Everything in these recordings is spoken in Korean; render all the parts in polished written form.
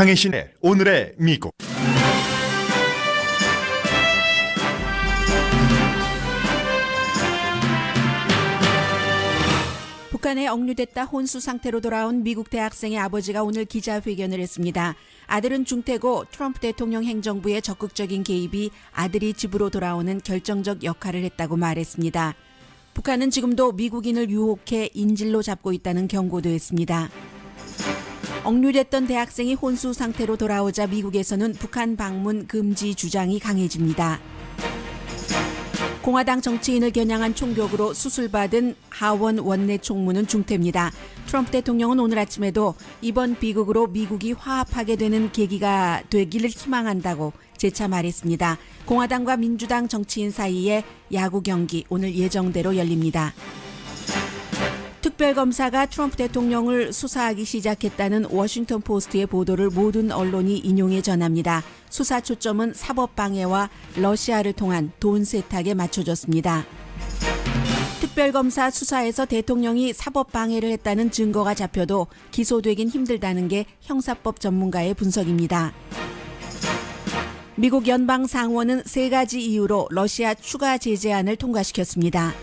강혜신의 오늘의 미국. 북한에 억류됐다 혼수 상태로 돌아온 미국 대학생의 아버지가 오늘 기자회견을 했습니다. 아들은 중태고 트럼프 대통령 행정부의 적극적인 개입이 아들이 집으로 돌아오는 결정적 역할을 했다고 말했습니다. 북한은 지금도 미국인을 유혹해 인질로 잡고 있다는 경고도 했습니다. 억류됐던 대학생이 혼수 상태로 돌아오자 미국에서는 북한 방문 금지 주장이 강해집니다. 공화당 정치인을 겨냥한 총격으로 수술받은 하원 원내 총무는 중태입니다. 트럼프 대통령은 오늘 아침에도 이번 비극으로 미국이 화합하게 되는 계기가 되기를 희망한다고 재차 말했습니다. 공화당과 민주당 정치인 사이의 야구 경기 오늘 예정대로 열립니다. 특별검사가 트럼프 대통령을 수사하기 시작했다는 워싱턴 포스트의 보도를 모든 언론이 인용해 전합니다. 수사 초점은 사법방해와 러시아를 통한 돈 세탁에 맞춰졌습니다. 특별검사 수사에서 대통령이 사법방해를 했다는 증거가 잡혀도 기소되긴 힘들다는 게 형사법 전문가의 분석입니다. 미국 연방상원은 3가지 이유로 러시아 추가 제재안을 통과시켰습니다.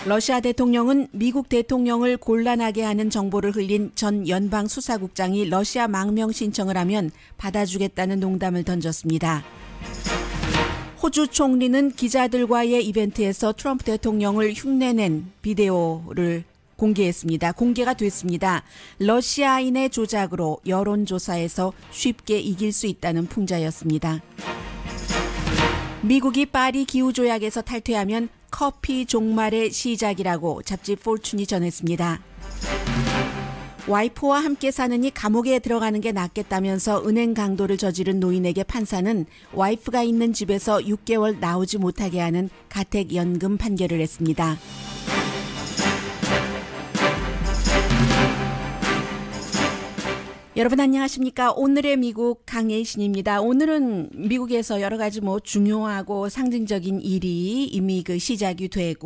러시아 대통령은 미국 대통령을 곤란하게 하는 정보를 흘린 전 연방수사국장이 러시아 망명 신청을 하면 받아주겠다는 농담을 던졌습니다. 호주 총리는 기자들과의 이벤트에서 트럼프 대통령을 흉내낸 비디오를 공개했습니다. 공개가 됐습니다. 러시아인의 조작으로 여론조사에서 쉽게 이길 수 있다는 풍자였습니다. 미국이 파리 기후조약에서 탈퇴하면 커피 종말의 시작이라고 잡지 포춘이 전했습니다. 와이프와 함께 사느니 감옥에 들어가는 게 낫겠다면서 은행 강도를 저지른 노인에게 판사는 와이프가 있는 집에서 6개월 나오지 못하게 하는 가택연금 판결을 했습니다. 여러분 안녕하십니까? 오늘의 미국 강혜신입니다. 오늘은 미국에서 여러 가지 중요하고 상징적인 일이 이미 시작이 될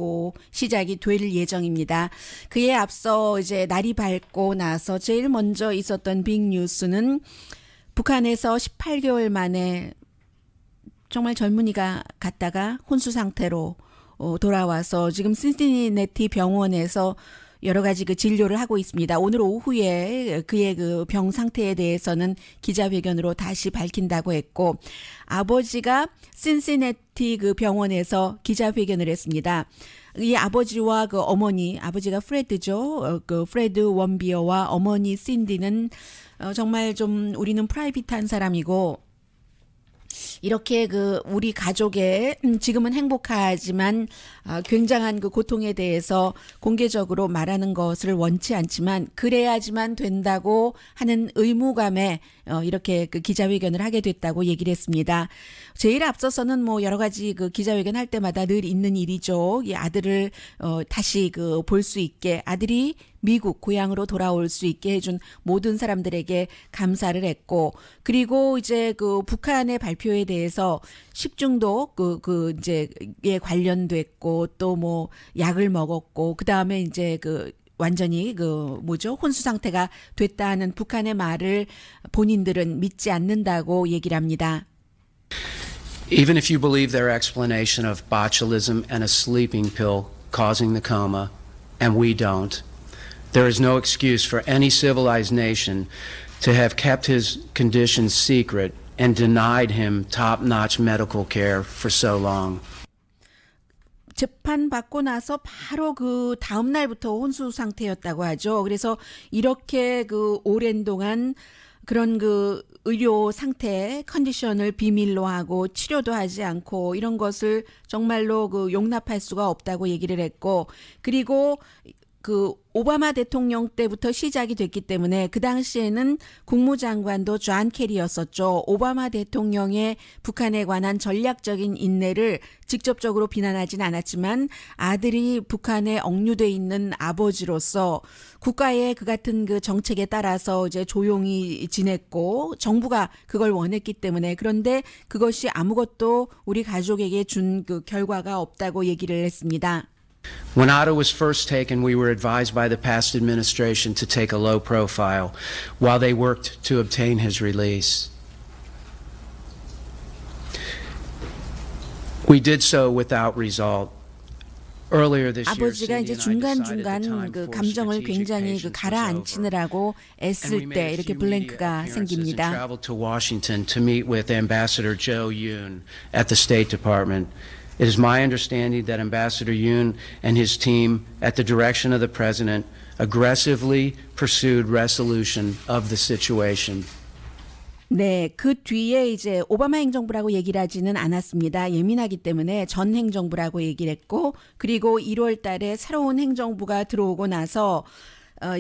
예정입니다. 그에 앞서 이제 날이 밝고 나서 제일 먼저 있었던 빅뉴스는 북한에서 18개월 만에 정말 젊은이가 갔다가 혼수 상태로 돌아와서 지금 신시내티 병원에서 여러 가지 진료를 하고 있습니다. 오늘 오후에 그의 병 상태에 대해서는 기자회견으로 다시 밝힌다고 했고, 아버지가 신시내티 병원에서 기자회견을 했습니다. 이 아버지와 어머니, 아버지가 프레드죠. 프레드 원비어와 어머니 신디는 정말 좀 우리는 프라이빗한 사람이고, 이렇게 우리 가족의 지금은 행복하지만 굉장한 고통에 대해서 공개적으로 말하는 것을 원치 않지만 그래야지만 된다고 하는 의무감에 이렇게 기자회견을 하게 됐다고 얘기를 했습니다. 제일 앞서서는 여러 가지 기자회견 할 때마다 늘 있는 일이죠. 이 아들을 다시 볼 수 있게, 아들이 미국 고향으로 돌아올 수 있게 해준 모든 사람들에게 감사를 했고, 그리고 이제 북한의 발표에 대해서 식중독 이제에 관련됐고 또 약을 먹었고, 그 다음에 이제 완전히 혼수 상태가 됐다는 북한의 말을 본인들은 믿지 않는다고 얘기를 합니다. Even if you believe their explanation of botulism and a sleeping pill causing the coma, and we don't, there is no excuse for any civilized nation to have kept his conditions secret and denied him top-notch medical care for so long. 재판받고 나서 바로 다음 날부터 혼수 상태였다고 하죠. 그래서 이렇게 오랜 동안 그런 의료 상태 컨디션을 비밀로 하고 치료도 하지 않고 이런 것을 정말로 용납할 수가 없다고 얘기를 했고, 그리고 오바마 대통령 때부터 시작이 됐기 때문에 그 당시에는 국무장관도 존 케리였었죠. 오바마 대통령의 북한에 관한 전략적인 인내를 직접적으로 비난하진 않았지만 아들이 북한에 억류돼 있는 아버지로서 국가의 같은 정책에 따라서 이제 조용히 지냈고 정부가 그걸 원했기 때문에, 그런데 그것이 아무것도 우리 가족에게 준 결과가 없다고 얘기를 했습니다. When Otto was first taken, we were advised by the past administration to take a low profile while they worked to obtain his release. We did so without result. Earlier this year, 아버지가 이제 중간중간 그 감정을 굉장히 그 가라앉히느라고 애쓸 때 이렇게 블랭크가 생깁니다. Traveled to Washington to meet with Ambassador Joe Yoon at the State Department. It is my understanding that Ambassador Yoon and his team, at the direction of the President, aggressively pursued resolution of the situation. 네, 그 뒤에 이제 오바마 행정부라고 얘기를 하지는 않았습니다. 예민하기 때문에 전 행정부라고 얘기를 했고, 그리고 1월 달에 새로운 행정부가 들어오고 나서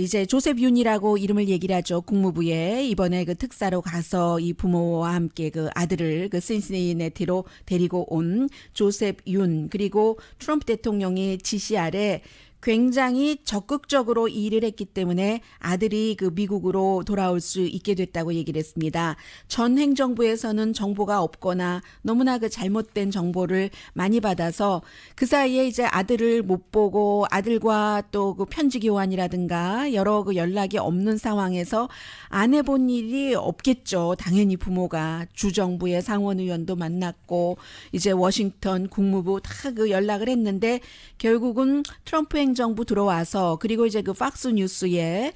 이제 조셉 윤이라고 이름을 얘기를 하죠. 국무부에 이번에 그 특사로 가서 이 부모와 함께 그 아들을 그 신시내티로 데리고 온 조셉 윤, 그리고 트럼프 대통령의 지시 아래 굉장히 적극적으로 일을 했기 때문에 아들이 그 미국으로 돌아올 수 있게 됐다고 얘기를 했습니다. 전 행정부에서는 정보가 없거나 너무나 그 잘못된 정보를 많이 받아서 그 사이에 이제 아들을 못 보고 아들과 또 그 편지 교환이라든가 여러 그 연락이 없는 상황에서 안 해본 일이 없겠죠. 당연히 부모가 주정부의 상원의원도 만났고 이제 워싱턴 국무부 다 그 연락을 했는데 결국은 트럼프 행정부 들어와서 그리고 이제 그 팍스 뉴스에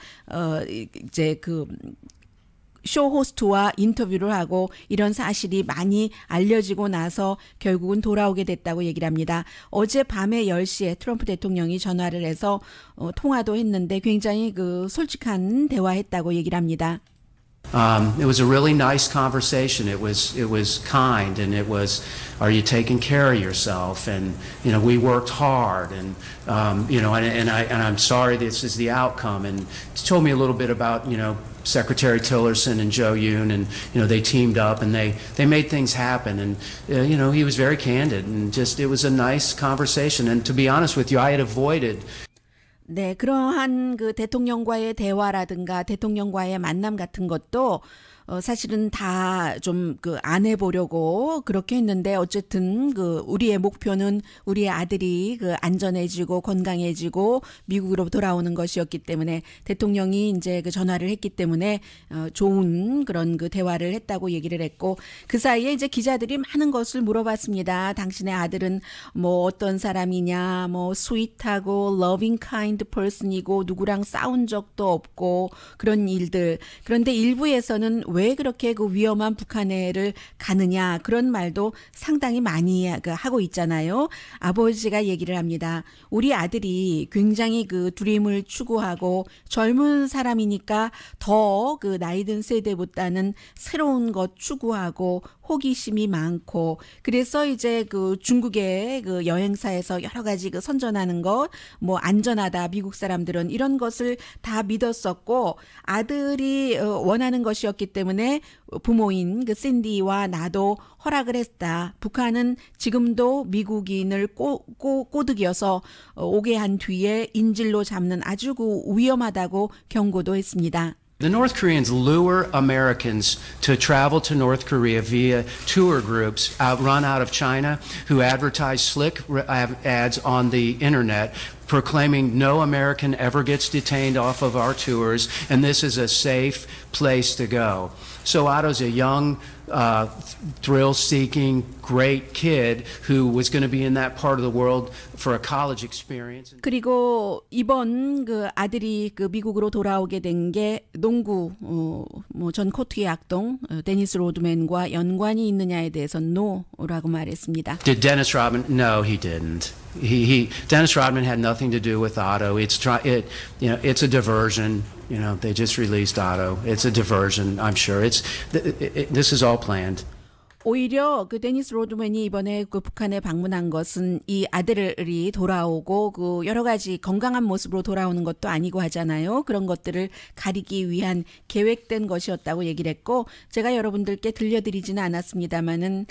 이제 그 쇼 호스트와 인터뷰를 하고 이런 사실이 많이 알려지고 나서 결국은 돌아오게 됐다고 얘기를 합니다. 어제 밤에 10시에 트럼프 대통령이 전화를 해서 통화도 했는데 굉장히 그 솔직한 대화했다고 얘기를 합니다. It was a really nice conversation. It was kind, and it was, are you taking care of yourself? And we worked hard, and and I'm sorry this is the outcome. And he told me a little bit about Secretary Tillerson and Joe Yoon, and they teamed up and they made things happen. And he was very candid, and just it was a nice conversation. And to be honest with you, I had avoided. 네, 그러한 그 대통령과의 대화라든가 대통령과의 만남 같은 것도 사실은 다 좀 그 안 해보려고 그렇게 했는데 어쨌든 그 우리의 목표는 우리의 아들이 그 안전해지고 건강해지고 미국으로 돌아오는 것이었기 때문에 대통령이 이제 그 전화를 했기 때문에 좋은 그런 그 대화를 했다고 얘기를 했고 그 사이에 이제 기자들이 많은 것을 물어봤습니다. 당신의 아들은 뭐 어떤 사람이냐, 뭐 스윗하고 loving kind person이고 누구랑 싸운 적도 없고 그런 일들. 그런데 일부에서는 왜 그렇게 그 위험한 북한해를 가느냐 그런 말도 상당히 많이 하고 있잖아요. 아버지가 얘기를 합니다. 우리 아들이 굉장히 그 드림을 추구하고 젊은 사람이니까 더 그 나이든 세대보다는 새로운 것 추구하고 호기심이 많고 그래서 이제 그 중국의 그 여행사에서 여러 가지 그 선전하는 것 뭐 안전하다 미국 사람들은 이런 것을 다 믿었었고 아들이 원하는 것이었기 때문에 부모인 그 샌디와 나도 허락을 했다. 북한은 지금도 미국인을 꼬드겨서 오게 한 뒤에 인질로 잡는 아주 그 위험하다고 경고도 했습니다. The North Koreans lure Americans to travel to North Korea via tour groups run out of China who advertise slick ads on the internet proclaiming no American ever gets detained off of our tours and this is a safe place to go. So Otto's a young, thrill-seeking, great kid who was going to be in that part of the world for a college experience. 그리고 이번 그 아들이 그 미국으로 돌아오게 된 게 농구 뭐 전 코트의 악동 데니스 로드맨과 연관이 있느냐에 대해서 no라고 말했습니다. Did Dennis Rodman? No, he didn't. Dennis Rodman had nothing to do with Otto. It's a diversion. They just released Otto. It's a diversion. I'm sure. This is all planned. 오히려 그 데니스 로드맨이 이번에 그 북한에 방문한 것은 이 아들이 돌아오고 그 여러 가지 건강한 모습으로 돌아오는 것도 아니고 하잖아요. 그런 것들을 가리기 위한 계획된 것이었다고 얘기를 했고 제가 여러분들께 들려드리지는 않았습니다만은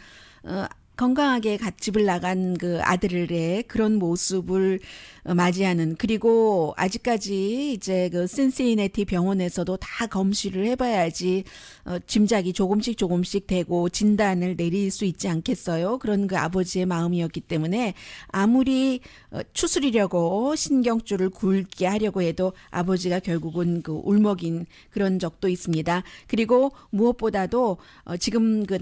건강하게 집을 나간 그 아들의 그런 모습을 맞이하는, 그리고 아직까지 이제 그 신시내티 병원에서도 다 검시를 해봐야지 짐작이 조금씩 되고 진단을 내릴 수 있지 않겠어요? 그런 그 아버지의 마음이었기 때문에 아무리 추스리려고 신경줄을 굵게 하려고 해도 아버지가 결국은 그 울먹인 그런 적도 있습니다. 그리고 무엇보다도 지금 그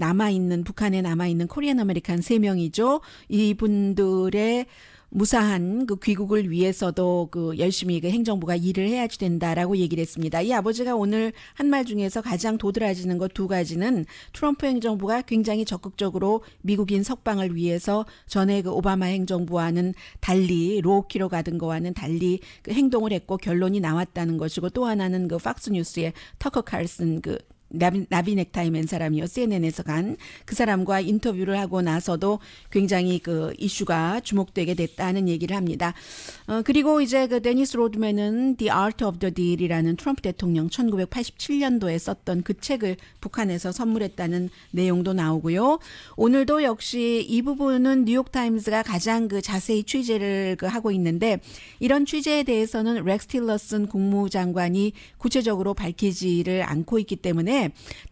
북한에 남아있는 코리안 아메리칸 3명이죠. 이분들의 무사한 그 귀국을 위해서도 그 열심히 그 행정부가 일을 해야 된다라고 얘기를 했습니다. 이 아버지가 오늘 한 말 중에서 가장 도드라지는 것 2가지는 트럼프 행정부가 굉장히 적극적으로 미국인 석방을 위해서 전에 그 오바마 행정부와는 달리 로키로 가던 거와는 달리 그 행동을 했고 결론이 나왔다는 것이고, 또 하나는 그 팍스 뉴스의 터커 칼슨 그 나비 넥타이 맨 사람이요. CNN에서 간 그 사람과 인터뷰를 하고 나서도 굉장히 그 이슈가 주목되게 됐다는 얘기를 합니다. 그리고 이제 그 데니스 로드맨은 The Art of the Deal이라는 트럼프 대통령 1987년도에 썼던 그 책을 북한에서 선물했다는 내용도 나오고요. 오늘도 역시 이 부분은 뉴욕타임스가 가장 그 자세히 취재를 하고 있는데, 이런 취재에 대해서는 렉스 틸러슨 국무장관이 구체적으로 밝히지를 않고 있기 때문에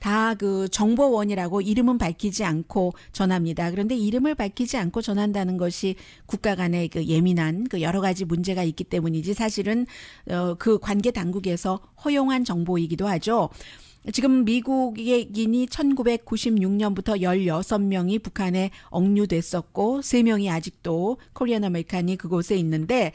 다 그 정보원이라고 이름은 밝히지 않고 전합니다. 그런데 이름을 밝히지 않고 전한다는 것이 국가 간의 그 예민한 그 여러 가지 문제가 있기 때문이지, 사실은 그 관계 당국에서 허용한 정보이기도 하죠. 지금 미국인이 1996년부터 16명이 북한에 억류됐었고 3명이 아직도 코리안 아메리칸이 그곳에 있는데,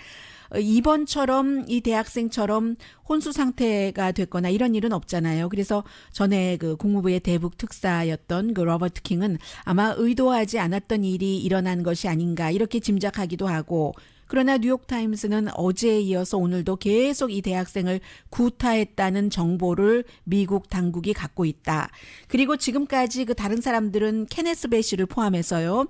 이번처럼 이 대학생처럼 혼수 상태가 됐거나 이런 일은 없잖아요. 그래서 전에 그 국무부의 대북 특사였던 그 로버트 킹은 아마 의도하지 않았던 일이 일어난 것이 아닌가 이렇게 짐작하기도 하고, 그러나 뉴욕타임스는 어제에 이어서 오늘도 계속 이 대학생을 구타했다는 정보를 미국 당국이 갖고 있다. 그리고 지금까지 그 다른 사람들은 케네스 베시를 포함해서요.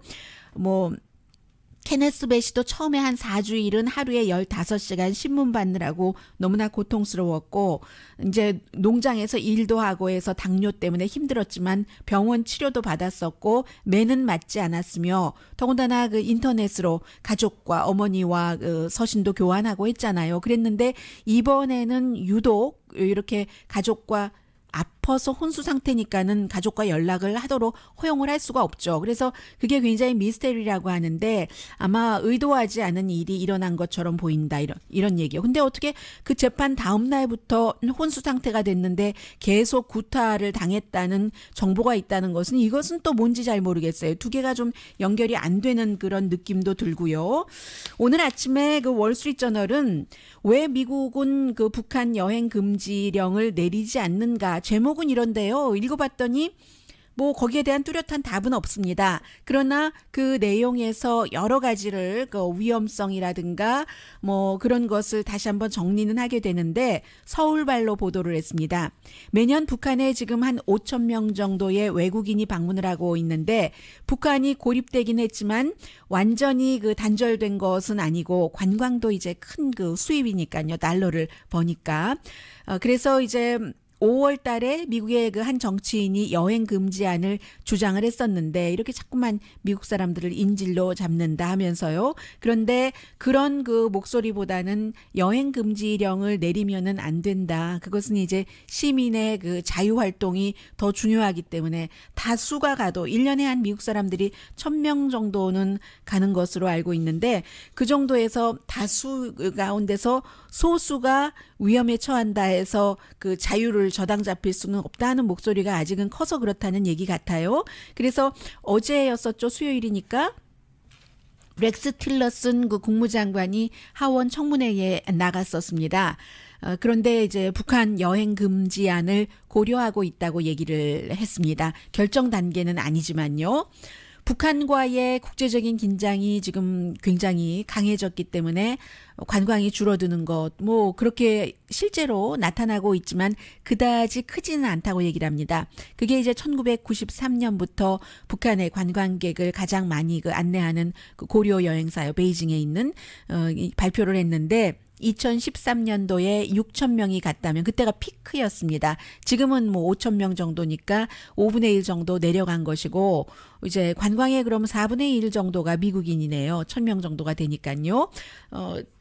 케네스 베시도 처음에 한 4주일은 하루에 15시간 신문 받느라고 너무나 고통스러웠고, 이제 농장에서 일도 하고 해서 당뇨 때문에 힘들었지만 병원 치료도 받았었고 매는 맞지 않았으며, 더군다나 그 인터넷으로 가족과 어머니와 그 서신도 교환하고 했잖아요. 그랬는데 이번에는 유독 이렇게 가족과 아파서 혼수 상태니까는 가족과 연락을 하도록 허용을 할 수가 없죠. 그래서 그게 굉장히 미스테리라고 하는데, 아마 의도하지 않은 일이 일어난 것처럼 보인다, 이런 얘기요. 근데 어떻게 그 재판 다음 날부터 혼수 상태가 됐는데 계속 구타를 당했다는 정보가 있다는 것은, 이것은 또 뭔지 잘 모르겠어요. 2개가 좀 연결이 안 되는 그런 느낌도 들고요. 오늘 아침에 그 월스트리트저널은 왜 미국은 그 북한 여행 금지령을 내리지 않는가, 제목은 이런데요. 읽어봤더니 거기에 대한 뚜렷한 답은 없습니다. 그러나 그 내용에서 여러 가지를 그 위험성이라든가 그런 것을 다시 한번 정리는 하게 되는데, 서울발로 보도를 했습니다. 매년 북한에 지금 한 5천 명 정도의 외국인이 방문을 하고 있는데, 북한이 고립되긴 했지만 완전히 그 단절된 것은 아니고 관광도 이제 큰 그 수입이니까요. 달러를 버니까. 그래서 이제 5월 달에 미국의 그 한 정치인이 여행 금지안을 주장을 했었는데, 이렇게 자꾸만 미국 사람들을 인질로 잡는다 하면서요. 그런데 그런 그 목소리보다는 여행 금지령을 내리면은 안 된다. 그것은 이제 시민의 그 자유 활동이 더 중요하기 때문에 다수가 가도 1년에 한 미국 사람들이 1,000명 정도는 가는 것으로 알고 있는데, 그 정도에서 다수 가운데서 소수가 위험에 처한다 해서 그 자유를 저당 잡힐 수는 없다는 목소리가 아직은 커서 그렇다는 얘기 같아요. 그래서 어제였었죠. 수요일이니까. 렉스 틸러슨 그 국무장관이 하원 청문회에 나갔었습니다. 그런데 이제 북한 여행 금지안을 고려하고 있다고 얘기를 했습니다. 결정 단계는 아니지만요. 북한과의 국제적인 긴장이 지금 굉장히 강해졌기 때문에 관광이 줄어드는 것, 그렇게 실제로 나타나고 있지만 그다지 크지는 않다고 얘기를 합니다. 그게 이제 1993년부터 북한의 관광객을 가장 많이 그 안내하는 그 고려 여행사요, 베이징에 있는 발표를 했는데, 2013년도에 6천 명이 갔다면 그때가 피크였습니다. 지금은 뭐 5천 명 정도니까 5분의 1 정도 내려간 것이고 이제 관광에 그럼 4분의 1 정도가 미국인이네요. 1,000명 정도가 되니까요.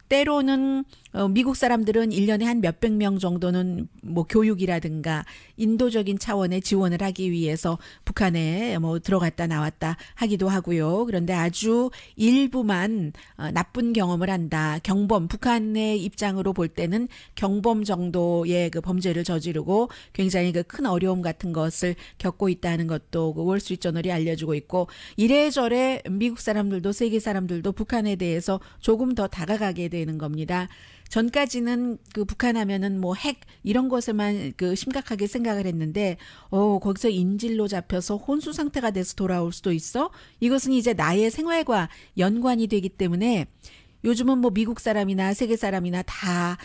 때로는 미국 사람들은 1년에 한 몇백 명 정도는 뭐 교육이라든가 인도적인 차원의 지원을 하기 위해서 북한에 뭐 들어갔다 나왔다 하기도 하고요. 그런데 아주 일부만 나쁜 경험을 한다. 경범, 북한의 입장으로 볼 때는 경범 정도의 그 범죄를 저지르고 굉장히 그 큰 어려움 같은 것을 겪고 있다는 것도 그 월스트리트저널이 알려주고 있고 이래저래 미국 사람들도 세계 사람들도 북한에 대해서 조금 더 다가가게 되는 겁니다. 전까지는 그 북한 하면은 뭐 핵 이런 것에만 그 심각하게 생각을 했는데 거기서 인질로 잡혀서 혼수 상태가 돼서 돌아올 수도 있어? 이것은 이제 나의 생활과 연관이 되기 때문에 요즘은 뭐 미국 사람이나 세계 사람이나 다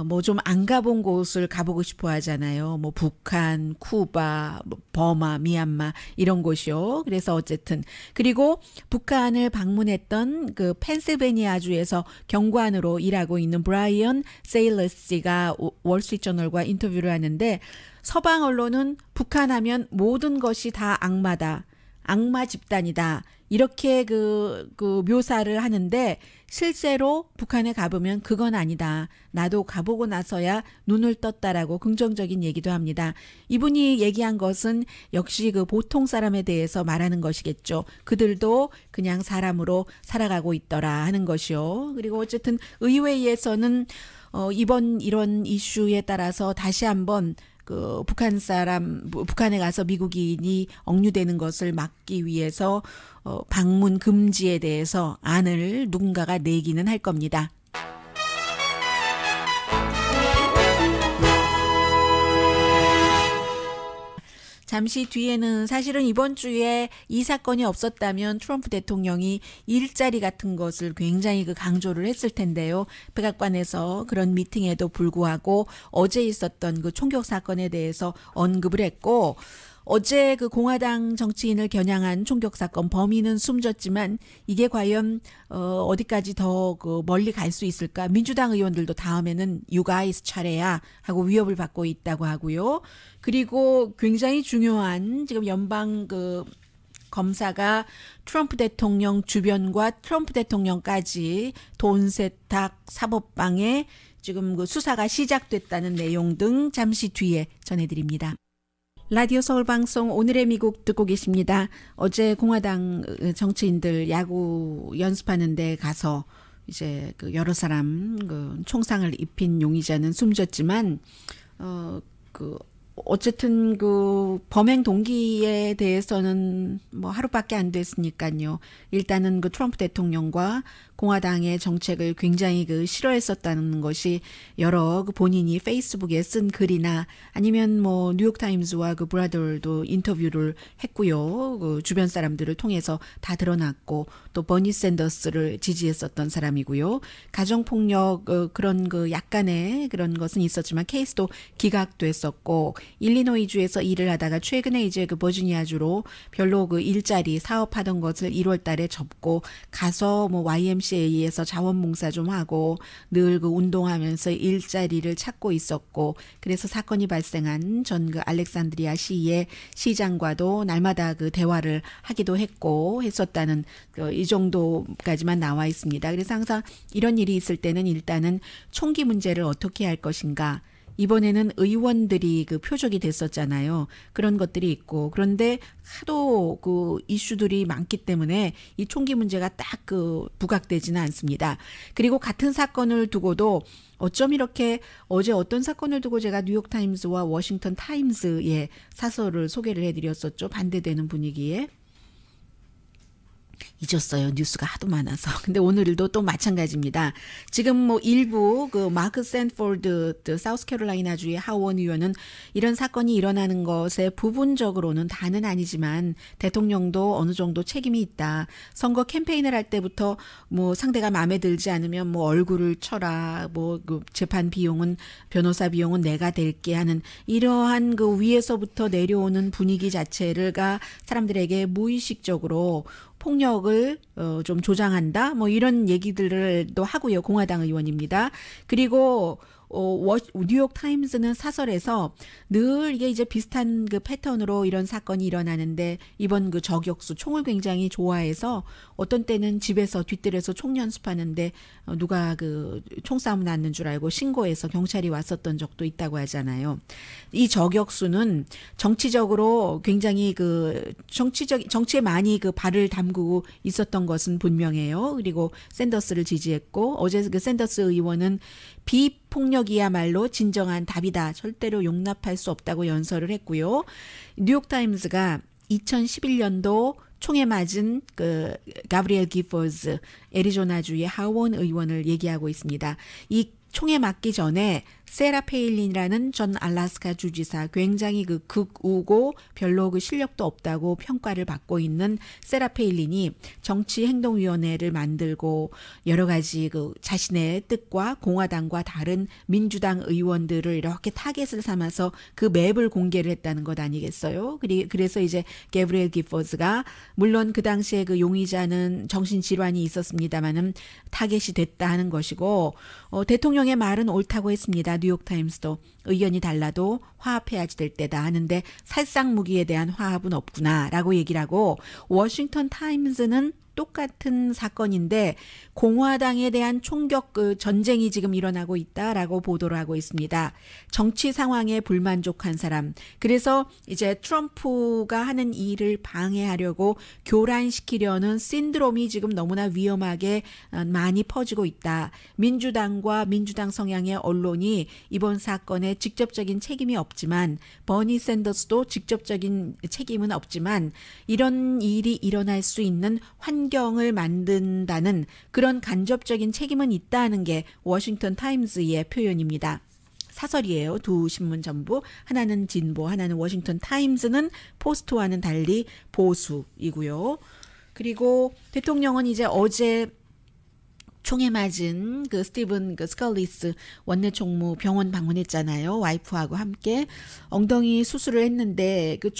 뭐 좀 안 가본 곳을 가보고 싶어 하잖아요. 뭐 북한, 쿠바, 뭐 버마, 미얀마 이런 곳이요. 그래서 어쨌든 그리고 북한을 방문했던 그 펜실베니아주에서 경관으로 일하고 있는 브라이언 세일러스가 월스트리트저널과 인터뷰를 하는데 서방 언론은 북한하면 모든 것이 다 악마다. 악마 집단이다. 이렇게 그 묘사를 하는데 실제로 북한에 가보면 그건 아니다. 나도 가보고 나서야 눈을 떴다라고 긍정적인 얘기도 합니다. 이분이 얘기한 것은 역시 그 보통 사람에 대해서 말하는 것이겠죠. 그들도 그냥 사람으로 살아가고 있더라 하는 것이요. 그리고 어쨌든 의회에서는 이번 이런 이슈에 따라서 다시 한번 그 북한에 가서 미국인이 억류되는 것을 막기 위해서 방문 금지에 대해서 안을 누군가가 내기는 할 겁니다. 잠시 뒤에는 사실은 이번 주에 이 사건이 없었다면 트럼프 대통령이 일자리 같은 것을 굉장히 그 강조를 했을 텐데요. 백악관에서 그런 미팅에도 불구하고 어제 있었던 그 총격 사건에 대해서 언급을 했고 어제 그 공화당 정치인을 겨냥한 총격 사건 범인은 숨졌지만 이게 과연 어디까지 더 그 멀리 갈 수 있을까? 민주당 의원들도 다음에는 you guys 차례야 하고 위협을 받고 있다고 하고요. 그리고 굉장히 중요한 지금 연방 그 검사가 트럼프 대통령 주변과 트럼프 대통령까지 돈 세탁 사법방해 지금 그 수사가 시작됐다는 내용 등 잠시 뒤에 전해드립니다. 라디오 서울방송 오늘의 미국 듣고 계십니다. 어제 공화당 정치인들 야구 연습하는 데 가서 이제 그 여러 사람 그 총상을 입힌 용의자는 숨졌지만 어쨌든 그 범행 동기에 대해서는 뭐 하루밖에 안 됐으니까요. 일단은 그 트럼프 대통령과 공화당의 정책을 굉장히 그 싫어했었다는 것이 여러 그 본인이 페이스북에 쓴 글이나 아니면 뭐 뉴욕타임즈와 그 브라더도 인터뷰를 했고요. 그 주변 사람들을 통해서 다 드러났고 또 버니 샌더스를 지지했었던 사람이고요. 가정폭력 그런 그 약간의 그런 것은 있었지만 케이스도 기각됐었고 일리노이주에서 일을 하다가 최근에 이제 그 버지니아주로 별로 그 일자리 사업하던 것을 1월 달에 접고 가서 뭐 YMCA에서 자원봉사 좀 하고 늘 그 운동하면서 일자리를 찾고 있었고 그래서 사건이 발생한 전 그 알렉산드리아 시의 시장과도 날마다 그 대화를 하기도 했고 했었다는 이 정도까지만 나와 있습니다. 그래서 항상 이런 일이 있을 때는 일단은 총기 문제를 어떻게 할 것인가 이번에는 의원들이 그 표적이 됐었잖아요. 그런 것들이 있고 그런데 하도 그 이슈들이 많기 때문에 이 총기 문제가 딱 그 부각되지는 않습니다. 그리고 같은 사건을 두고도 어쩜 이렇게 어제 어떤 사건을 두고 제가 뉴욕타임스와 워싱턴 타임스의 사설을 소개를 해드렸었죠. 반대되는 분위기에. 잊었어요. 뉴스가 하도 많아서. 근데 오늘도 또 마찬가지입니다. 지금 뭐 일부 그 마크 샌포드 사우스캐롤라이나주의 하원 의원은 이런 사건이 일어나는 것에 부분적으로는 다는 아니지만 대통령도 어느 정도 책임이 있다. 선거 캠페인을 할 때부터 뭐 상대가 마음에 들지 않으면 뭐 얼굴을 쳐라. 뭐 그 재판 비용은 변호사 비용은 내가 댈게 하는 이러한 그 위에서부터 내려오는 분위기 자체가 사람들에게 무의식적으로 통역을 좀 조장한다. 뭐 이런 얘기들도 하고요. 공화당 의원입니다. 그리고 뉴욕 타임스는 사설에서 늘 이게 이제 비슷한 그 패턴으로 이런 사건이 일어나는데 이번 그 저격수 총을 굉장히 좋아해서 어떤 때는 집에서 뒷뜰에서 총 연습하는데 누가 그 총싸움 났는 줄 알고 신고해서 경찰이 왔었던 적도 있다고 하잖아요. 이 저격수는 정치적으로 굉장히 그 정치에 많이 그 발을 담그고 있었던 것은 분명해요. 그리고 샌더스를 지지했고 어제 그 샌더스 의원은 비폭력이야말로 진정한 답이다. 절대로 용납할 수 없다고 연설을 했고요. 뉴욕타임스가 2011년도 총에 맞은 그 가브리엘 기포즈 애리조나주의 하원 의원을 얘기하고 있습니다. 이 총에 맞기 전에 세라 페일린이라는 전 알래스카 주지사, 굉장히 그 극우고 별로 그 실력도 없다고 평가를 받고 있는 세라 페일린이 정치행동위원회를 만들고 여러 가지 그 자신의 뜻과 공화당과 다른 민주당 의원들을 이렇게 타겟을 삼아서 그 맵을 공개를 했다는 것 아니겠어요? 그래서 이제 게브리엘 기포즈가 물론 그 당시에 그 용의자는 정신질환이 있었습니다만은 타겟이 됐다 하는 것이고 대통령의 말은 옳다고 했습니다. 뉴욕타임스도 의견이 달라도 화합해야지 될 때다 하는데 살상무기에 대한 화합은 없구나라고 얘기를 하고 워싱턴 타임스는 똑같은 사건인데 공화당에 대한 총격 그 전쟁이 지금 일어나고 있다라고 보도를 하고 있습니다. 정치 상황에 불만족한 사람. 그래서 이제 트럼프가 하는 일을 방해하려고 교란시키려는 신드롬이 지금 너무나 위험하게 많이 퍼지고 있다. 민주당과 민주당 성향의 언론이 이번 사건에 직접적인 책임이 없지만 버니 샌더스도 직접적인 책임은 없지만 이런 일이 일어날 수 있는 환경을 만든다는 그런 간접적인 책임은 있다는 게 워싱턴 타임스의 표현입니다. 사설이에요. 두 신문 전부. 하나는 진보, 하나는 워싱턴 타임스는 포스트와는 달리 보수이고요. 그리고 대통령은 이제 어제 총에 맞은 그 스티븐 그 스컬리스 원내 총무 병원 방문했잖아요. 와이프하고 함께 엉덩이 수술을 했는데 그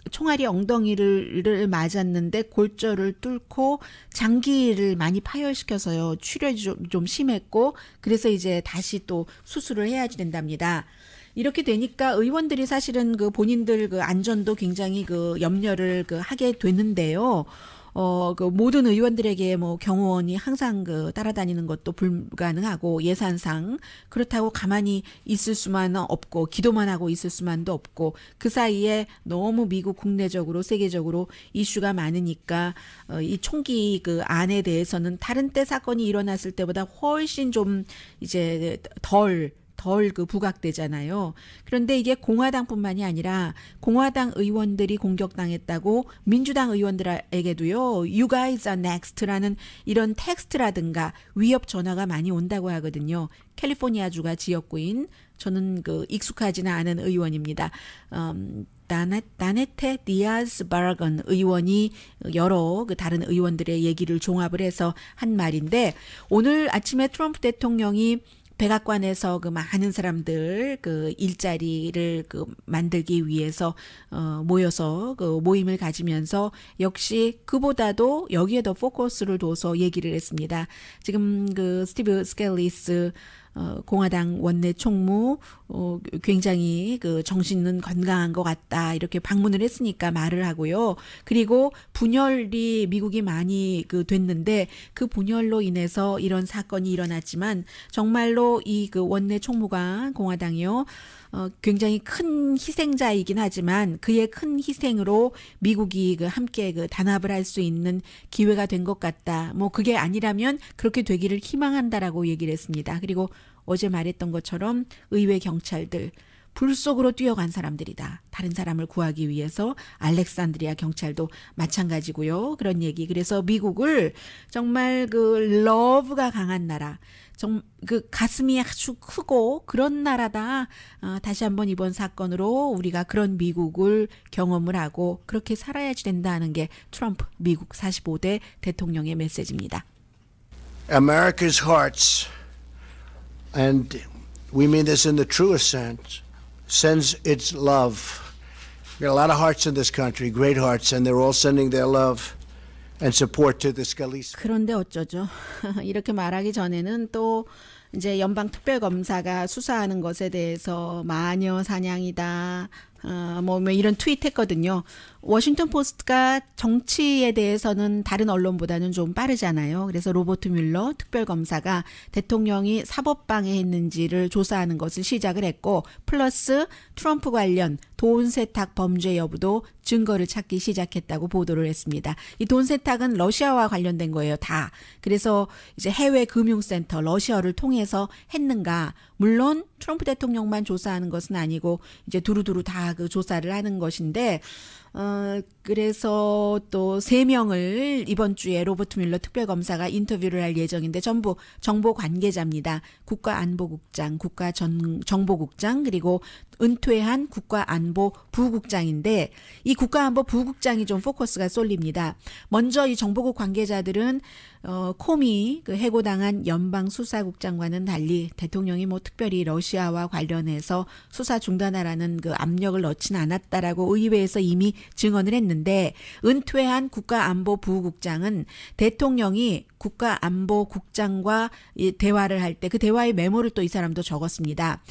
총알이 엉덩이를 맞았는데 골절을 뚫고 장기를 많이 파열시켜서요. 출혈이 좀 심했고 그래서 이제 다시 또 수술을 해야지 된답니다. 이렇게 되니까 의원들이 사실은 그 본인들 그 안전도 굉장히 그 염려를 그 하게 되는데요. 그 모든 의원들에게 뭐 경호원이 항상 그 따라다니는 것도 불가능하고 예산상 그렇다고 가만히 있을 수만은 없고 기도만 하고 있을 수만도 없고 그 사이에 너무 미국 국내적으로 세계적으로 이슈가 많으니까 이 총기 그 안에 대해서는 다른 때 사건이 일어났을 때보다 훨씬 좀 이제 덜 그 부각되잖아요. 그런데 이게 공화당뿐만이 아니라 공화당 의원들이 공격당했다고 민주당 의원들에게도요. You guys are next라는 이런 텍스트라든가 위협 전화가 많이 온다고 하거든요. 캘리포니아주가 지역구인 저는 그 익숙하지는 않은 의원입니다. 다네테 디아즈 바라건 의원이 여러 그 다른 의원들의 얘기를 종합을 해서 한 말인데 오늘 아침에 트럼프 대통령이 백악관에서 그 많은 사람들 그 일자리를 그 만들기 위해서 모여서 그 모임을 가지면서 역시 그보다도 여기에 더 포커스를 둬서 얘기를 했습니다. 지금 그 스티브 스켈리스 공화당 원내 총무 굉장히 그 정신은 건강한 것 같다 이렇게 방문을 했으니까 말을 하고요. 그리고 분열이 미국이 많이 그 됐는데 그 분열로 인해서 이런 사건이 일어났지만 정말로 이 그 원내 총무가 공화당이요. 굉장히 큰 희생자이긴 하지만 그의 큰 희생으로 미국이 그 함께 그 단합을 할 수 있는 기회가 된 것 같다. 뭐 그게 아니라면 그렇게 되기를 희망한다라고 얘기를 했습니다. 그리고 어제 말했던 것처럼 의회 경찰들 불 속으로 뛰어간 사람들이다. 다른 사람을 구하기 위해서 알렉산드리아 경찰도 마찬가지고요. 그런 얘기. 그래서 미국을 정말 그 러브가 강한 나라, 그 가슴이 아주 크고 그런 나라다. 다시 한번 이번 사건으로 우리가 그런 미국을 경험을 하고 그렇게 살아야지 된다는 게 트럼프 미국 45대 대통령의 메시지입니다. America's hearts, and we mean this in the truest sense, sends its love. We got a lot of hearts in this country, great hearts, and they're all sending their love and support to the Scalise. 그런데 어쩌죠? 이렇게 말하기 전에는 또 이제 연방 특별검사가 수사하는 것에 대해서 마녀 사냥이다. 뭐 이런 트윗했거든요. 워싱턴 포스트가 정치에 대해서는 다른 언론보다는 좀 빠르잖아요. 그래서 로버트 뮬러 특별검사가 대통령이 사법방해했는지를 조사하는 것을 시작을 했고, 플러스 트럼프 관련 돈 세탁 범죄 여부도 증거를 찾기 시작했다고 보도를 했습니다. 이 돈 세탁은 러시아와 관련된 거예요, 다. 그래서 이제 해외 금융센터 러시아를 통해서 했는가? 물론 트럼프 대통령만 조사하는 것은 아니고 이제 두루두루 다 그 조사를 하는 것인데, 그래서 또 3명을 이번 주에 로버트 뮬러 특별검사가 인터뷰를 할 예정인데 전부 정보 관계자입니다. 국가안보국장, 국가정보국장, 그리고 은퇴한 국가안보부국장인데, 이 국가안보부국장이 좀 포커스가 쏠립니다. 먼저 이 정보국 관계자들은 코미 그 해고당한 연방수사국장과는 달리 대통령이 뭐 특별히 러시아와 관련해서 수사 중단하라는 그 압력을 넣지는 않았다라고 의회에서 이미 증언을 했는데, 은퇴한 국가안보부국장은 대통령이 국가안보국장과 대화를 할 때 그 대화의 메모를 또 이 사람도 적었습니다.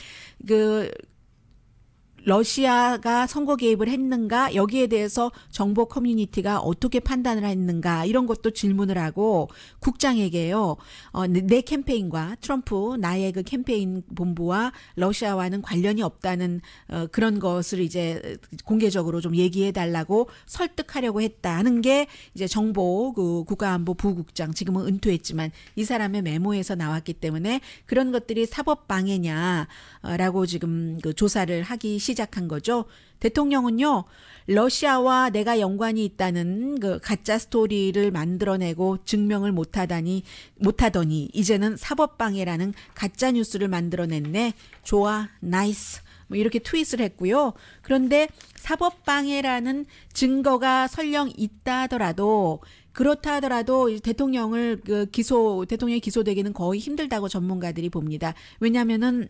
러시아가 선거 개입을 했는가, 여기에 대해서 정보 커뮤니티가 어떻게 판단을 했는가, 이런 것도 질문을 하고 국장에게요, 내 캠페인과 트럼프 나의 그 캠페인 본부와 러시아와는 관련이 없다는 그런 것을 이제 공개적으로 좀 얘기해 달라고 설득하려고 했다는 게 이제 정보 그 국가안보부국장, 지금은 은퇴했지만 이 사람의 메모에서 나왔기 때문에 그런 것들이 사법 방해냐라고 지금 그 조사를 하기 시작한 거죠. 대통령은요, 러시아와 내가 연관이 있다는 그 가짜 스토리를 만들어내고 증명을 못하더니 이제는 사법방해라는 가짜 뉴스를 만들어냈네. 좋아, 나이스. 뭐 이렇게 트윗을 했고요. 그런데 사법방해라는 증거가 설령 있다 하더라도, 그렇다 하더라도 대통령이 기소되기는 거의 힘들다고 전문가들이 봅니다. 왜냐하면은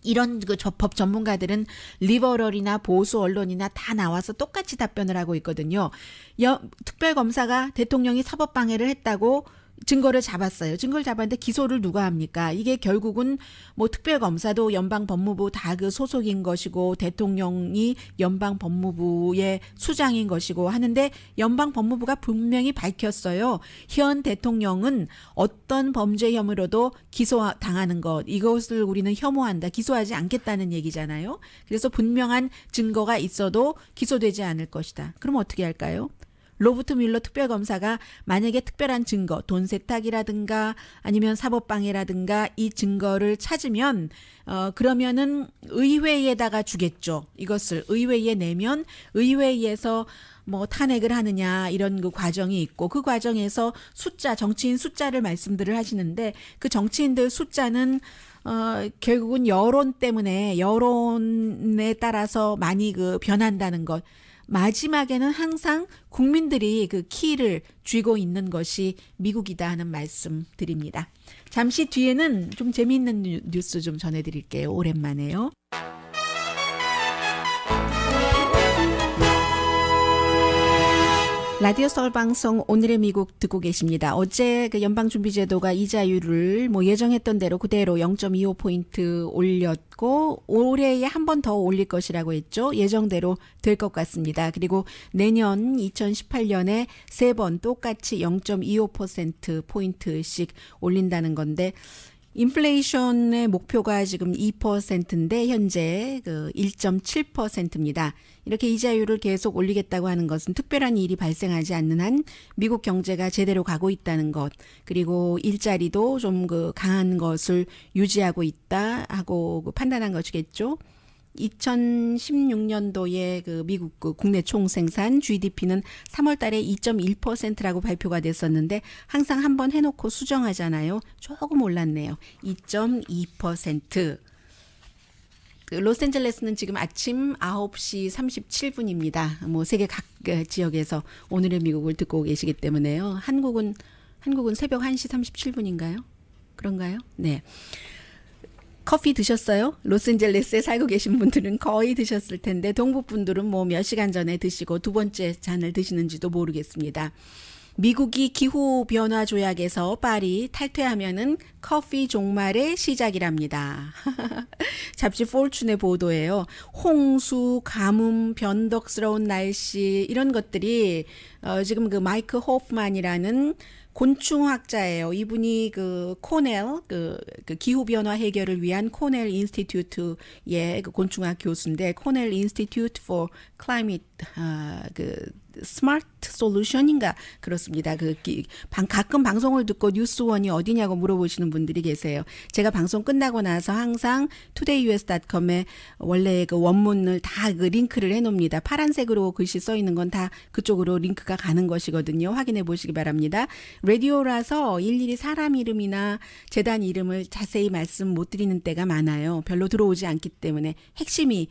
이런 그 법 전문가들은 리버럴이나 보수 언론이나 다 나와서 똑같이 답변을 하고 있거든요. 특별검사가 대통령이 사법방해를 했다고 증거를 잡았어요. 증거를 잡았는데 기소를 누가 합니까? 이게 결국은 뭐 특별검사도 연방법무부 다 그 소속인 것이고 대통령이 연방법무부의 수장인 것이고 하는데, 연방법무부가 분명히 밝혔어요. 현 대통령은 어떤 범죄 혐의로도 기소당하는 것, 이것을 우리는 혐오한다, 기소하지 않겠다는 얘기잖아요. 그래서 분명한 증거가 있어도 기소되지 않을 것이다. 그럼 어떻게 할까요? 로버트 뮬러 특별검사가 만약에 특별한 증거, 돈 세탁이라든가 아니면 사법방해라든가 이 증거를 찾으면 그러면은 의회에다가 주겠죠. 이것을 의회에 내면 의회에서 뭐 탄핵을 하느냐, 이런 그 과정이 있고, 그 과정에서 정치인 숫자를 말씀들을 하시는데, 그 정치인들 숫자는 결국은 여론에 따라서 많이 그 변한다는 것. 마지막에는 항상 국민들이 그 키를 쥐고 있는 것이 미국이다 하는 말씀 드립니다. 잠시 뒤에는 좀 재미있는 뉴스 좀 전해드릴게요. 오랜만에요. 라디오 서울 방송 오늘의 미국 듣고 계십니다. 어제 그 연방준비제도가 이자율을 뭐 예정했던 대로 그대로 0.25포인트 올렸고, 올해에 한 번 더 올릴 것이라고 했죠. 예정대로 될 것 같습니다. 그리고 내년 2018년에 3번 똑같이 0.25%포인트씩 올린다는 건데, 인플레이션의 목표가 지금 2%인데 현재 그 1.7%입니다. 이렇게 이자율을 계속 올리겠다고 하는 것은 특별한 일이 발생하지 않는 한 미국 경제가 제대로 가고 있다는 것, 그리고 일자리도 좀 그 강한 것을 유지하고 있다 하고 판단한 것이겠죠. 2016년도에 그 미국 그 국내 총생산 GDP는 3월 달에 2.1%라고 발표가 됐었는데 항상 한번 해놓고 수정하잖아요. 조금 올랐네요. 2.2%. 그 로스앤젤레스는 지금 아침 9시 37분입니다. 뭐 세계 각 지역에서 오늘의 미국을 듣고 계시기 때문에요. 한국은 새벽 1시 37분인가요? 그런가요? 네. 커피 드셨어요? 로스앤젤레스에 살고 계신 분들은 거의 드셨을 텐데, 동부 분들은 뭐 몇 시간 전에 드시고 두 번째 잔을 드시는지도 모르겠습니다. 미국이 기후변화 조약에서 파리 탈퇴하면은 커피 종말의 시작이랍니다. 잡지 포춘의 보도예요. 홍수, 가뭄, 변덕스러운 날씨 이런 것들이 지금 그 마이크 호프만이라는 곤충학자예요. 이분이 그 코넬 그 기후 변화 해결을 위한 코넬 인스티튜트의 그 곤충학 교수인데 코넬 인스티튜트 for Climate 그 스마트 솔루션인가 그렇습니다. 가끔 방송을 듣고 뉴스원이 어디냐고 물어보시는 분들이 계세요. 제가 방송 끝나고 나서 항상 todayyus.com에 원래 그 원문을 다 그 링크를 해놓습니다. 파란색으로 글씨 써 있는 건 다 그쪽으로 링크가 가는 것이거든요. 확인해 보시기 바랍니다. 라디오라서 일일이 사람 이름이나 재단 이름을 자세히 말씀 못 드리는 때가 많아요. 별로 들어오지 않기 때문에 핵심이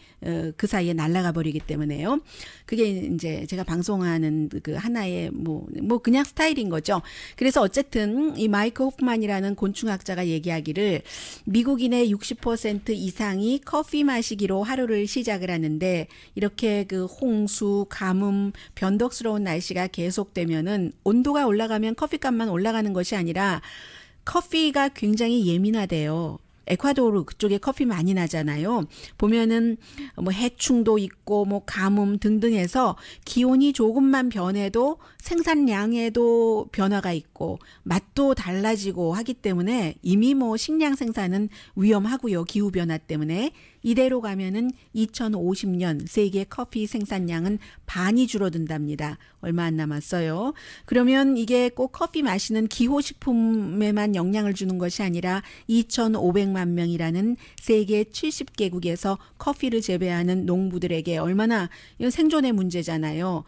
그 사이에 날아가 버리기 때문에요. 그게 이제 제가 방송하는 그 하나의 뭐 그냥 스타일인 거죠. 그래서 어쨌든 이 마이크 호프만이라는 곤충학자가 얘기하기를 미국인의 60% 이상이 커피 마시기로 하루를 시작을 하는데 이렇게 그 홍수, 가뭄, 변덕스러운 날씨가 계속되면은 온도가 올라가면 커피값만 올라가는 것이 아니라 커피가 굉장히 예민하대요. 에콰도르 그쪽에 커피 많이 나잖아요. 보면은 뭐 해충도 있고 뭐 가뭄 등등 해서 기온이 조금만 변해도 생산량에도 변화가 있고 맛도 달라지고 하기 때문에 이미 뭐 식량 생산은 위험하고요. 기후 변화 때문에 이대로 가면은 2050년 세계 커피 생산량은 반이 줄어든답니다. 얼마 안 남았어요. 그러면 이게 꼭 커피 마시는 기호식품에만 영향을 주는 것이 아니라 2,500만 명이라는 세계 70개국에서 커피를 재배하는 농부들에게 얼마나 이건 생존의 문제잖아요.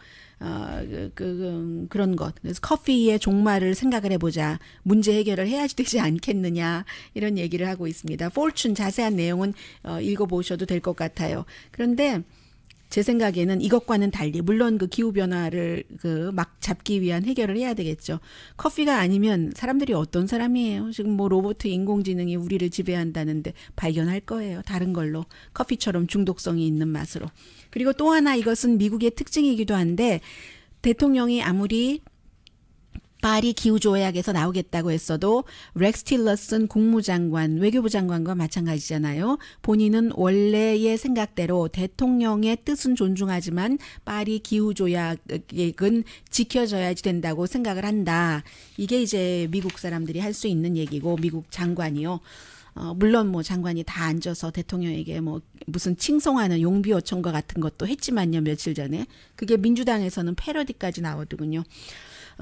그런 것. 그래서 커피의 종말을 생각을 해보자. 문제 해결을 해야지 되지 않겠느냐. 이런 얘기를 하고 있습니다. 포춘 자세한 내용은 읽어보셔도 될 것 같아요. 그런데 제 생각에는 이것과는 달리 물론 그 기후변화를 막 잡기 위한 해결을 해야 되겠죠. 커피가 아니면 사람들이 어떤 사람이에요? 지금 뭐 로봇 인공지능이 우리를 지배한다는데 발견할 거예요. 다른 걸로. 커피처럼 중독성이 있는 맛으로. 그리고 또 하나 이것은 미국의 특징이기도 한데 대통령이 아무리 파리 기후조약에서 나오겠다고 했어도 렉스 틸러슨 국무장관, 외교부 장관과 마찬가지잖아요. 본인은 원래의 생각대로 대통령의 뜻은 존중하지만 파리 기후조약은 지켜져야지 된다고 생각을 한다. 이게 이제 미국 사람들이 할 수 있는 얘기고 미국 장관이요. 물론 뭐 장관이 다 앉아서 대통령에게 뭐 무슨 칭송하는 용비 요청과 같은 것도 했지만요. 며칠 전에. 그게 민주당에서는 패러디까지 나오더군요.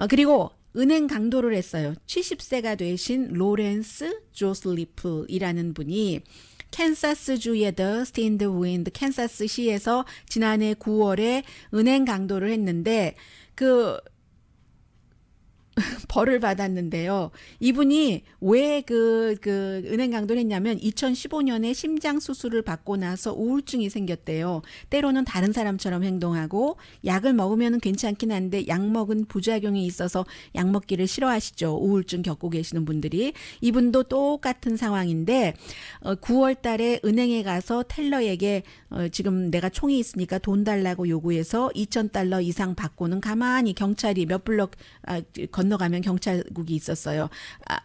그리고 은행 강도를 했어요. 70세가 되신 로렌스 조슬리프이라는 분이 캔사스주의 The Stand Wind 캔사스시에서 지난해 9월에 은행 강도를 했는데 벌을 받았는데요. 이분이 왜 은행 강도를 했냐면 2015년에 심장 수술을 받고 나서 우울증이 생겼대요. 때로는 다른 사람처럼 행동하고 약을 먹으면 괜찮긴 한데 약 먹은 부작용이 있어서 약 먹기를 싫어하시죠. 우울증 겪고 계시는 분들이. 이분도 똑같은 상황인데 9월 달에 은행에 가서 텔러에게 지금 내가 총이 있으니까 돈 달라고 요구해서 $2,000 이상 받고는 가만히 경찰이 몇 블럭 건너가면 경찰국이 있었어요.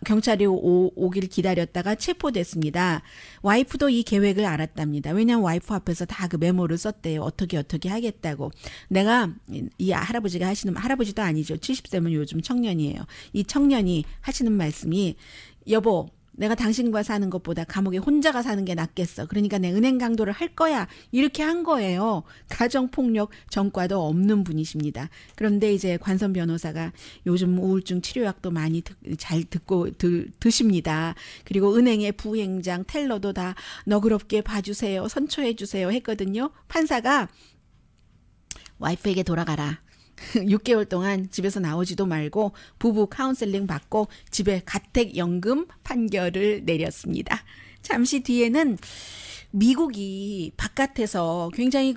경찰이 오길 기다렸다가 체포됐습니다. 와이프도 이 계획을 알았답니다. 왜냐하면 와이프 앞에서 다 그 메모를 썼대요. 어떻게 하겠다고. 내가 이 할아버지가 하시는 할아버지도 아니죠. 70세면 요즘 청년이에요. 이 청년이 하시는 말씀이 여보 내가 당신과 사는 것보다 감옥에 혼자가 사는 게 낫겠어. 그러니까 내 은행 강도를 할 거야. 이렇게 한 거예요. 가정폭력 전과도 없는 분이십니다. 그런데 이제 관선 변호사가 요즘 우울증 치료약도 많이 잘 드십니다. 그리고 은행의 부행장, 텔러도 다 너그럽게 봐주세요. 선처해 주세요 했거든요. 판사가 와이프에게 돌아가라. 6개월 동안 집에서 나오지도 말고 부부 카운셀링 받고 집에 가택연금 판결을 내렸습니다. 잠시 뒤에는 미국이 바깥에서 굉장히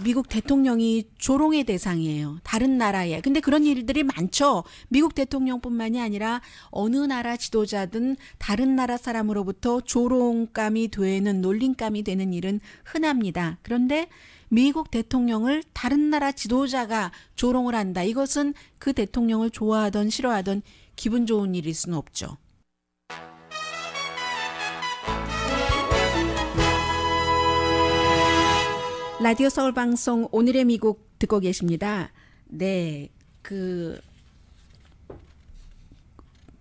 미국 대통령이 조롱의 대상이에요. 다른 나라에. 근데 그런 일들이 많죠. 미국 대통령뿐만이 아니라 어느 나라 지도자든 다른 나라 사람으로부터 조롱감이 되는 놀림감이 되는 일은 흔합니다. 그런데 미국 대통령을 다른 나라 지도자가 조롱을 한다. 이것은 그 대통령을 좋아하던 싫어하던 기분 좋은 일일 수는 없죠. 라디오 서울 방송 오늘의 미국 듣고 계십니다. 네,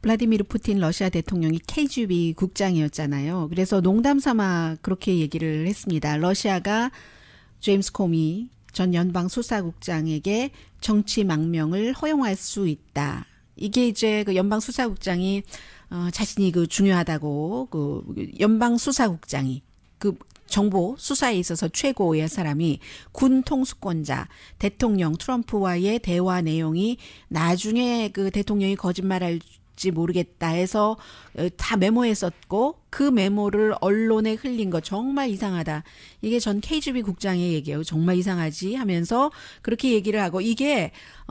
블라디미르 푸틴 러시아 대통령이 KGB 국장이었잖아요. 그래서 농담 삼아 그렇게 얘기를 했습니다. 러시아가 제임스 코미 전 연방 수사국장에게 정치 망명을 허용할 수 있다. 이게 이제 그 연방 수사국장이 자신이 중요하다고 연방 수사국장이 정보 수사에 있어서 최고의 사람이 군 통수권자 대통령 트럼프와의 대화 내용이 나중에 그 대통령이 거짓말할지 모르겠다 해서 다 메모했었고 그 메모를 언론에 흘린 거 정말 이상하다. 이게 전 KGB 국장의 얘기예요. 정말 이상하지 하면서 그렇게 얘기를 하고 이게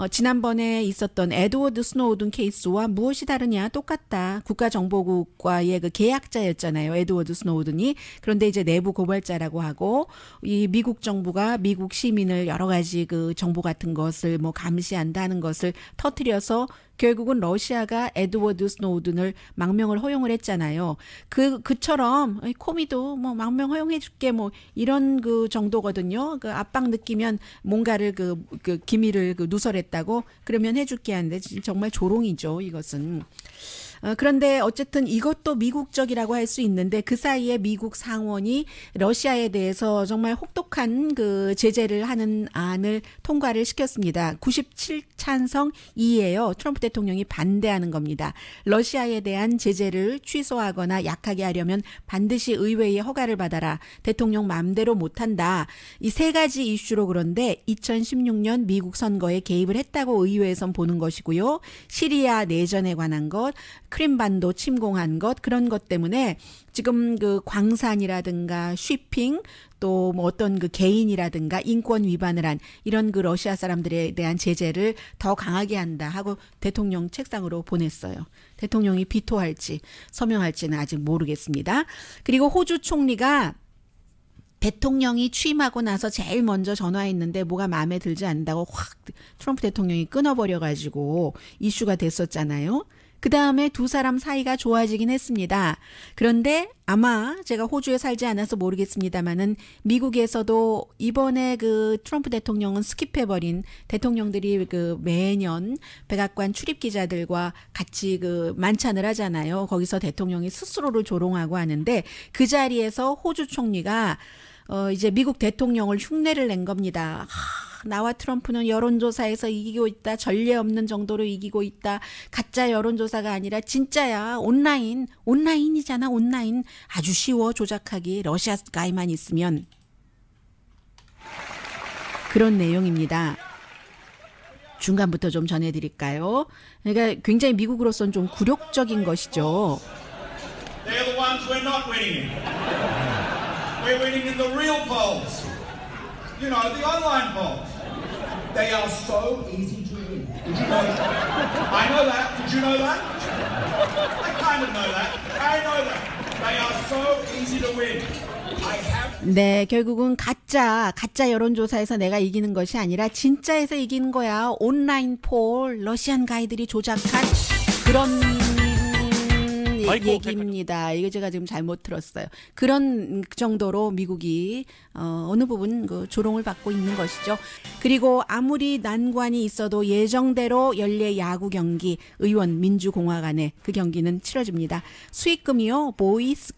지난번에 있었던 에드워드 스노우든 케이스와 무엇이 다르냐 똑같다. 국가정보국과의 그 계약자였잖아요. 에드워드 스노우든이. 그런데 이제 내부 고발자라고 하고 이 미국 정부가 미국 시민을 여러 가지 그 정보 같은 것을 뭐 감시한다는 것을 터뜨려서 결국은 러시아가 에드워드 스노우든을 망명을 허용을 했잖아요. 그처럼 코미도 뭐 망명 허용해줄게 뭐 이런 그 정도거든요. 그 압박 느끼면 뭔가를 그 기밀을 누설했다고 그러면 해줄게 하는데 정말 조롱이죠. 이것은. 그런데 어쨌든 이것도 미국적이라고 할 수 있는데 그 사이에 미국 상원이 러시아에 대해서 정말 혹독한 그 제재를 하는 안을 통과를 시켰습니다. 97찬성 2예요. 트럼프 대통령이 반대하는 겁니다. 러시아에 대한 제재를 취소하거나 약하게 하려면 반드시 의회의 허가를 받아라. 대통령 마음대로 못한다. 이 세 가지 이슈로 그런데 2016년 미국 선거에 개입을 했다고 의회에선 보는 것이고요. 시리아 내전에 관한 것, 크림반도 침공한 것 그런 것 때문에 지금 그 광산이라든가 쉬핑 또 뭐 어떤 그 개인이라든가 인권 위반을 한 이런 그 러시아 사람들에 대한 제재를 더 강하게 한다 하고 대통령 책상으로 보냈어요. 대통령이 비토할지 서명할지는 아직 모르겠습니다. 그리고 호주 총리가 대통령이 취임하고 나서 제일 먼저 전화했는데 뭐가 마음에 들지 않는다고 확 트럼프 대통령이 끊어버려가지고 이슈가 됐었잖아요. 그 다음에 두 사람 사이가 좋아지긴 했습니다. 그런데 아마 제가 호주에 살지 않아서 모르겠습니다만은 미국에서도 이번에 그 트럼프 대통령은 스킵해버린 대통령들이 그 매년 백악관 출입 기자들과 같이 그 만찬을 하잖아요. 거기서 대통령이 스스로를 조롱하고 하는데 그 자리에서 호주 총리가 이제 미국 대통령을 흉내를 낸 겁니다. 나와 트럼프는 여론조사에서 이기고 있다. 전례 없는 정도로 이기고 있다. 가짜 여론조사가 아니라 진짜야. 온라인이잖아. 온라인. 아주 쉬워 조작하기. 러시아 가이만 있으면. 그런 내용입니다. 중간부터 좀 전해드릴까요? 그러니까 굉장히 미국으로서는 좀 굴욕적인 것이죠. They're the ones we're not winning in. We're winning in the real polls. You know, the online polls. They are so easy to win. Did you know that? I know that. Did you know that? I kind of know that. I know that. They are so easy to win. I have... 네, 결국은 가짜 여론조사에서 내가 이기는 것이 아니라 진짜에서 이기는 거야. 온라인 폴, 러시안 가이들이 조작한 그런 얘기입니다. 이거 제가 지금 잘못 들었어요. 그런 정도로 미국이 어느 부분 그 조롱을 받고 있는 것이죠. 그리고 아무리 난관이 있어도 예정대로 연례 야구 경기 의원 민주공화 간의 그 경기는 치러집니다. 수익금이요. 보이스